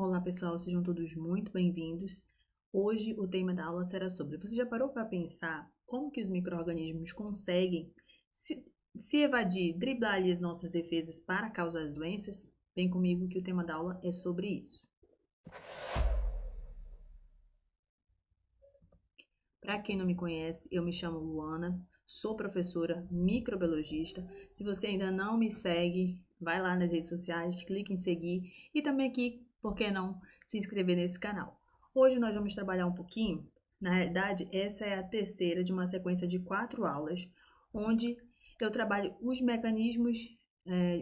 Olá pessoal, sejam todos muito bem-vindos. Hoje o tema da aula será sobre: você já parou para pensar como que os micro-organismos conseguem se evadir, driblar ali as nossas defesas para causar as doenças? Vem comigo que o tema da aula é sobre isso. Para quem não me conhece, eu me chamo Luana, sou professora microbiologista. Se você ainda não me segue, vai lá nas redes sociais, clique em seguir e também aqui, por que não, se inscrever nesse canal. Hoje nós vamos trabalhar um pouquinho, na realidade, essa é a terceira de uma sequência de 4 aulas, onde eu trabalho os mecanismos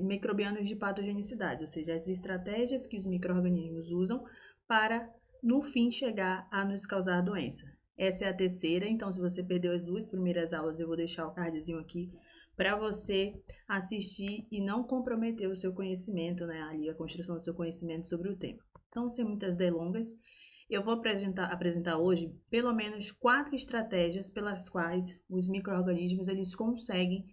microbianos de patogenicidade, ou seja, as estratégias que os micro-organismos usam para, no fim, chegar a nos causar doença. Essa é a terceira, então se você perdeu as 2 primeiras aulas, eu vou deixar o cardzinho aqui para você assistir e não comprometer o seu conhecimento, né, ali a construção do seu conhecimento sobre o tema. Então, sem muitas delongas, eu vou apresentar hoje pelo menos 4 estratégias pelas quais os micro-organismos eles conseguem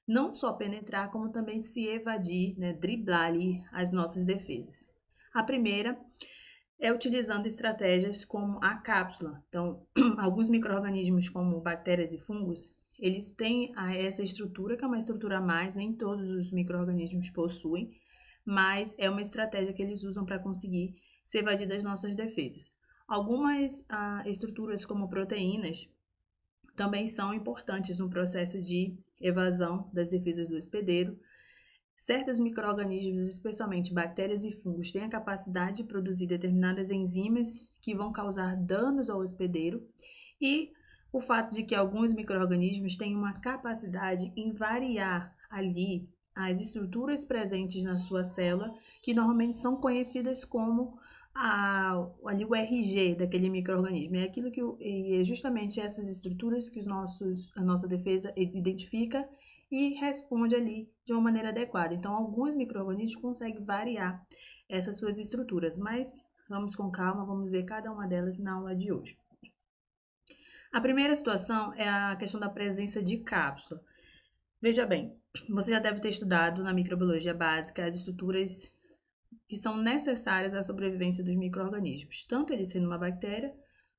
não só penetrar, como também se evadir, né, driblar ali as nossas defesas. A primeira é utilizando estratégias como a cápsula. Então, alguns micro-organismos, como bactérias e fungos, eles têm essa estrutura, que é uma estrutura a mais, nem todos os micro-organismos possuem, mas é uma estratégia que eles usam para conseguir se evadir das nossas defesas. Algumas estruturas, como proteínas, também são importantes no processo de evasão das defesas do hospedeiro. Certos micro-organismos, especialmente bactérias e fungos, têm a capacidade de produzir determinadas enzimas que vão causar danos ao hospedeiro, e o fato de que alguns micro-organismos têm uma capacidade em variar ali as estruturas presentes na sua célula, que normalmente são conhecidas como ali o RG daquele micro-organismo. É aquilo que é justamente essas estruturas que a nossa defesa identifica e responde ali de uma maneira adequada. Então, alguns micro-organismos conseguem variar essas suas estruturas, mas vamos com calma, vamos ver cada uma delas na aula de hoje. A primeira situação é a questão da presença de cápsula. Veja bem, você já deve ter estudado na microbiologia básica as estruturas que são necessárias à sobrevivência dos micro-organismos, tanto ele sendo uma bactéria,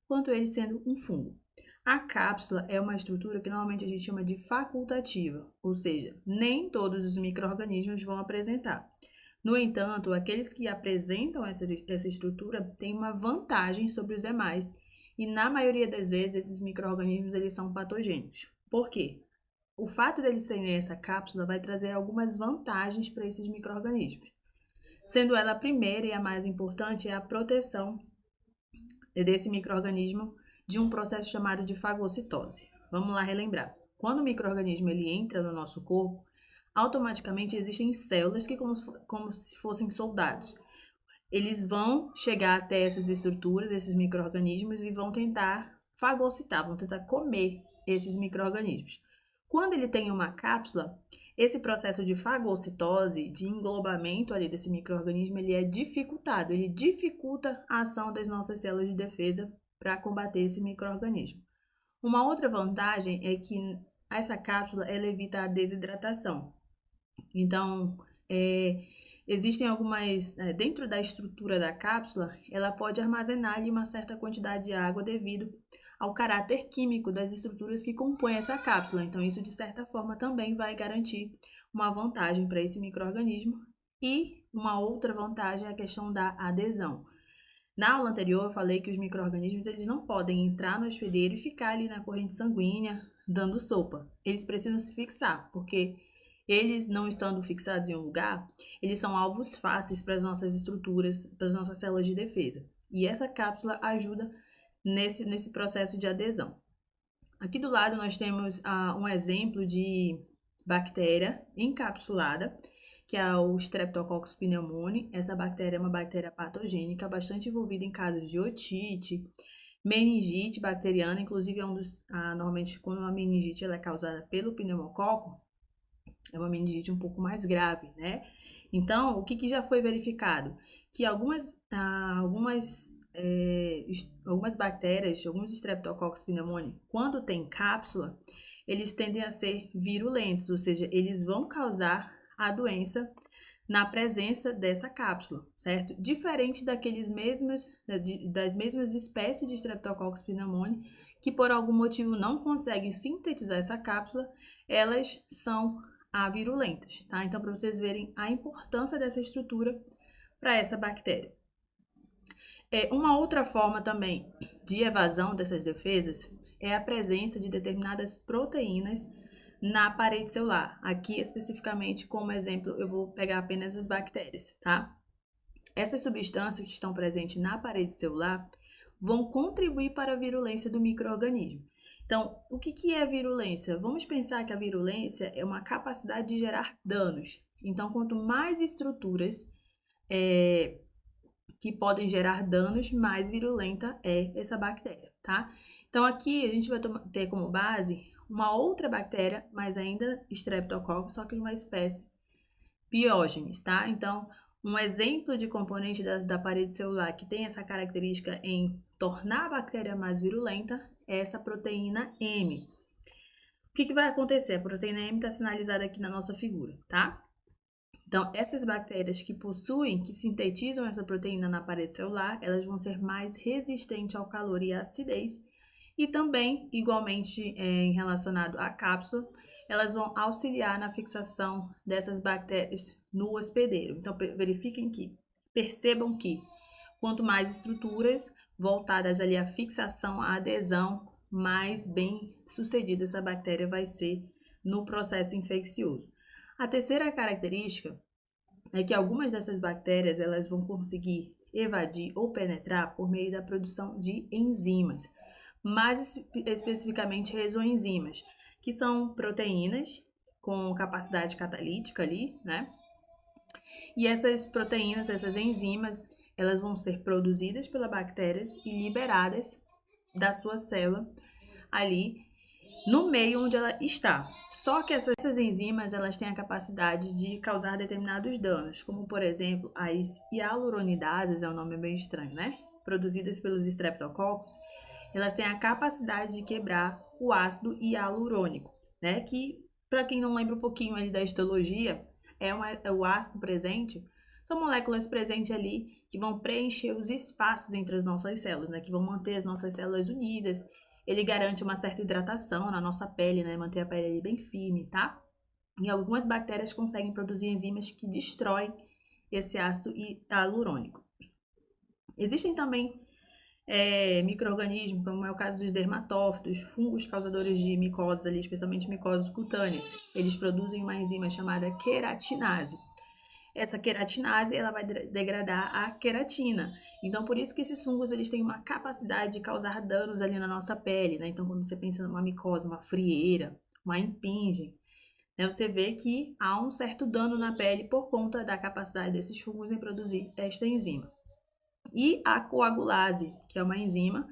quanto ele sendo um fungo. A cápsula é uma estrutura que normalmente a gente chama de facultativa, ou seja, nem todos os micro-organismos vão apresentar. No entanto, aqueles que apresentam essa estrutura têm uma vantagem sobre os demais, e na maioria das vezes esses micro-organismos eles são patogênicos. Por quê? O fato deles serem essa cápsula vai trazer algumas vantagens para esses micro-organismos. Sendo ela a primeira e a mais importante é a proteção desse micro-organismo de um processo chamado de fagocitose. Vamos lá relembrar. Quando o micro-organismo ele entra no nosso corpo, automaticamente existem células que como se fossem soldados. Eles vão chegar até essas estruturas, esses micro-organismos, e vão tentar fagocitar, vão tentar comer esses micro-organismos. Quando ele tem uma cápsula, esse processo de fagocitose, de englobamento ali desse micro-organismo, ele é dificultado, ele dificulta a ação das nossas células de defesa para combater esse micro-organismo. Uma outra vantagem é que essa cápsula ela evita a desidratação. Então, existem algumas, dentro da estrutura da cápsula, ela pode armazenar ali uma certa quantidade de água devido ao caráter químico das estruturas que compõem essa cápsula. Então, isso de certa forma também vai garantir uma vantagem para esse micro-organismo. E uma outra vantagem é a questão da adesão. Na aula anterior, eu falei que os micro-organismos eles não podem entrar no hospedeiro e ficar ali na corrente sanguínea dando sopa. Eles precisam se fixar, porque eles não estando fixados em um lugar, eles são alvos fáceis para as nossas estruturas, para as nossas células de defesa. E essa cápsula ajuda nesse processo de adesão. Aqui do lado nós temos um exemplo de bactéria encapsulada, que é o Streptococcus pneumoniae. Essa bactéria é uma bactéria patogênica, bastante envolvida em casos de otite, meningite bacteriana, inclusive é normalmente quando uma meningite ela é causada pelo pneumococo, é uma meningite um pouco mais grave, né? Então, o que já foi verificado? Que algumas bactérias, alguns Streptococcus pneumoniae, quando tem cápsula, eles tendem a ser virulentos, ou seja, eles vão causar a doença na presença dessa cápsula, certo? Diferente das mesmas espécies de Streptococcus pneumoniae, que por algum motivo não conseguem sintetizar essa cápsula, elas são avirulentas, tá? Então, para vocês verem a importância dessa estrutura para essa bactéria. Uma outra forma também de evasão dessas defesas é a presença de determinadas proteínas na parede celular. Aqui, especificamente, como exemplo, eu vou pegar apenas as bactérias, tá? Essas substâncias que estão presentes na parede celular vão contribuir para a virulência do micro-organismo. Então, o que é virulência? Vamos pensar que a virulência é uma capacidade de gerar danos. Então, quanto mais estruturas que podem gerar danos, mais virulenta é essa bactéria, tá? Então, aqui a gente vai ter como base uma outra bactéria, mas ainda Streptococcus, só que de uma espécie Piógenes, tá? Então, um exemplo de componente da parede celular que tem essa característica em tornar a bactéria mais virulenta é essa proteína M. O que vai acontecer? A proteína M está sinalizada aqui na nossa figura, tá? Então, essas bactérias que sintetizam essa proteína na parede celular, elas vão ser mais resistentes ao calor e à acidez. E também, igualmente relacionado à cápsula, elas vão auxiliar na fixação dessas bactérias no hospedeiro. Então, percebam que quanto mais estruturas voltadas ali à fixação, à adesão, mais bem sucedida essa bactéria vai ser no processo infeccioso. A terceira característica é que algumas dessas bactérias elas vão conseguir evadir ou penetrar por meio da produção de enzimas, mais especificamente resoenzimas, que são proteínas com capacidade catalítica ali, né? E essas proteínas, essas enzimas, elas vão ser produzidas pelas bactérias e liberadas da sua célula ali no meio onde ela está. Só que essas enzimas, elas têm a capacidade de causar determinados danos, como por exemplo, as hialuronidases, é um nome meio estranho, né? Produzidas pelos Streptococcus, elas têm a capacidade de quebrar o ácido hialurônico, né? Que, para quem não lembra um pouquinho ali da histologia, é o ácido presente, são moléculas presentes ali que vão preencher os espaços entre as nossas células, né? Que vão manter as nossas células unidas. Ele garante uma certa hidratação na nossa pele, né? Manter a pele ali bem firme, tá? E algumas bactérias conseguem produzir enzimas que destroem esse ácido hialurônico. Existem também micro-organismos, como é o caso dos dermatófitos, fungos causadores de micoses ali, especialmente micoses cutâneas. Eles produzem uma enzima chamada queratinase. Essa queratinase, ela vai degradar a queratina. Então, por isso que esses fungos, eles têm uma capacidade de causar danos ali na nossa pele, né? Então, quando você pensa numa micose, uma frieira, uma impingem, né? Você vê que há um certo dano na pele por conta da capacidade desses fungos em produzir esta enzima. E a coagulase, que é uma enzima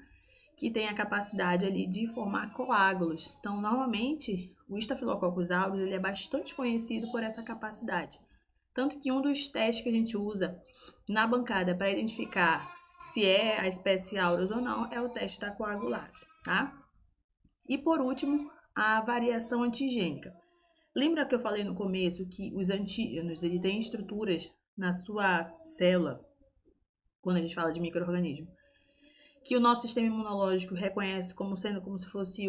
que tem a capacidade ali de formar coágulos. Então, normalmente, o Staphylococcus aureus, ele é bastante conhecido por essa capacidade. Tanto que um dos testes que a gente usa na bancada para identificar se é a espécie aureus ou não é o teste da coagulase, tá? E por último, a variação antigênica. Lembra que eu falei no começo que os antígenos, ele tem estruturas na sua célula, quando a gente fala de micro-organismo, que o nosso sistema imunológico reconhece como sendo como se fosse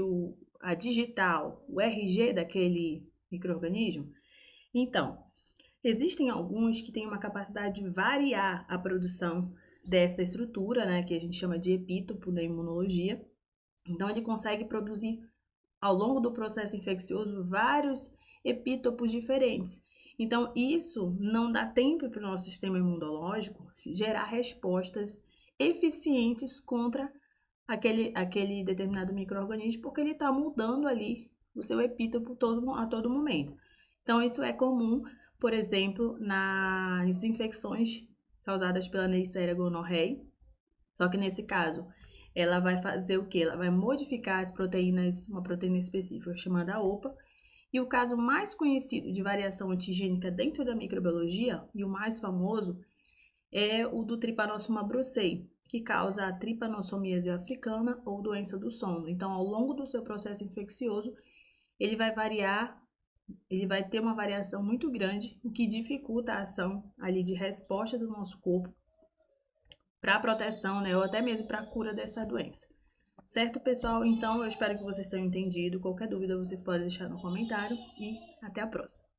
a digital, o RG daquele micro-organismo? Então, existem alguns que têm uma capacidade de variar a produção dessa estrutura, né, que a gente chama de epítopo da imunologia. Então, ele consegue produzir, ao longo do processo infeccioso, vários epítopos diferentes. Então, isso não dá tempo para o nosso sistema imunológico gerar respostas eficientes contra aquele determinado micro-organismo, porque ele está mudando ali o seu epítopo a todo momento. Então, isso é comum, por exemplo, nas infecções causadas pela Neisseria gonorrhoeae. Só que nesse caso, ela vai fazer o quê? Ela vai modificar as proteínas, uma proteína específica chamada OPA. E o caso mais conhecido de variação antigênica dentro da microbiologia, e o mais famoso, é o do Trypanosoma brucei, que causa a tripanossomíase africana ou doença do sono. Então, ao longo do seu processo infeccioso, ele vai variar ele vai ter uma variação muito grande, o que dificulta a ação ali de resposta do nosso corpo para a proteção, né, ou até mesmo para a cura dessa doença. Certo, pessoal? Então, eu espero que vocês tenham entendido. Qualquer dúvida, vocês podem deixar no comentário e até a próxima.